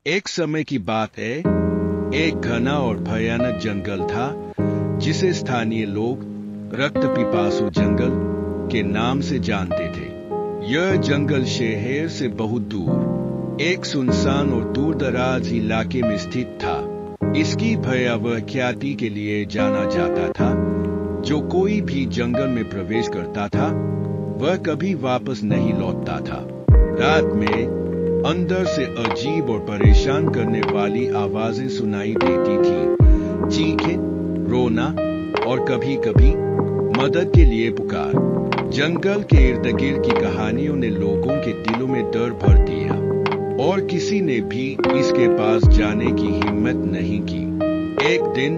एक समय की बात है, एक घना और भयानक जंगल था जिसे स्थानीय लोग रक्त पिपासु जंगल के नाम से जानते थे। यह जंगल शहर से बहुत दूर एक सुनसान और दूर-दराज इलाके में स्थित था। इसकी भयावह ख्याति के लिए जाना जाता था। जो कोई भी जंगल में प्रवेश करता था वह कभी वापस नहीं लौटता था। रात में अंदर से अजीब और परेशान करने वाली आवाजें सुनाई देती थी, चीखें, रोना और कभी-कभी मदद के लिए पुकार। जंगल के इर्द-गिर्द की कहानियों ने लोगों के दिलों में डर भर दिया और किसी ने भी इसके पास जाने की हिम्मत नहीं की। एक दिन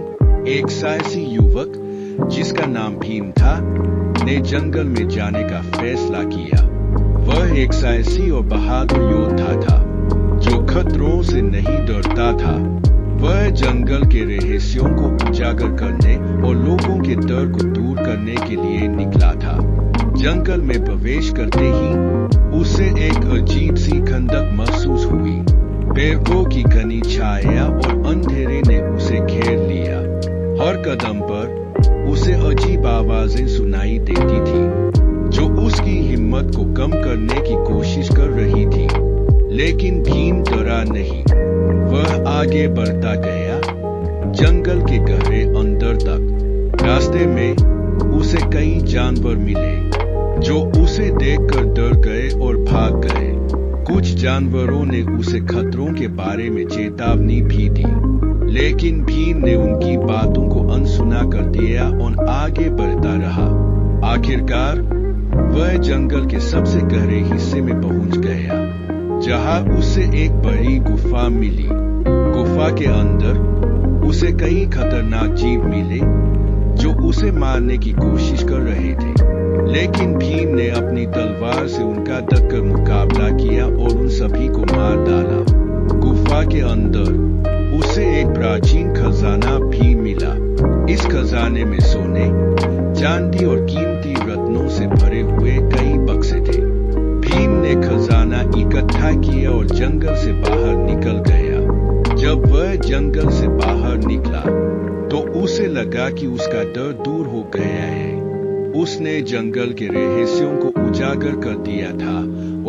एक साहसी युवक जिसका नाम भीम था ने जंगल में जाने का फैसला किया। वह एक साहसी और बहादुर योद्धा था जो खतरों से नहीं डरता था। वह जंगल के रहस्यों को उजागर करने और लोगों के डर को दूर करने के लिए निकला था। जंगल में प्रवेश करते ही उसे एक अजीब सी खंदक महसूस हुई। पेड़ों की घनी छाया और अंधेरे ने उसे घेर लिया। हर कदम पर उसे अजीब आवाजें सुनाई देती थी जो उसकी हिम्मत को कम करने की कोशिश कर रही थी। लेकिन भीम डरा नहीं। वह आगे बढ़ता गया, जंगल के गहरे अंदर तक। रास्ते में उसे कई जानवर मिले जो उसे देखकर डर गए और भाग गए। कुछ जानवरों ने उसे खतरों के बारे में चेतावनी भी दी, लेकिन भीम ने उनकी बातों को अनसुना कर दिया और आगे बढ़ता रहा। आखिरकार वह जंगल के सबसे गहरे हिस्से में पहुंच गया, जहां उसे एक बड़ी गुफा मिली। गुफा के अंदर उसे कई खतरनाक जीव मिले जो उसे मारने की कोशिश कर रहे थे, लेकिन भीम ने अपनी तलवार से उनका डटकर मुकाबला किया और उन सभी को मार डाला। गुफा के अंदर उसे एक प्राचीन खजाना भी मिला। इस खजाने में सोने, चांदी और कीमती रत्नों से भरे हुए कई बक्से थे। भीम ने खजाना इकट्ठा किया और जंगल से बाहर निकल गया। जब वह जंगल से बाहर निकला तो उसे लगा कि उसका डर दूर हो गया है। उसने जंगल के रहस्यों को उजागर कर दिया था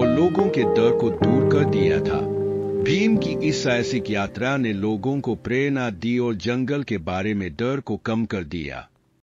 और लोगों के डर को दूर कर दिया था। भीम की इस साहसिक यात्रा ने लोगों को प्रेरणा दी और जंगल के बारे में डर को कम कर दिया।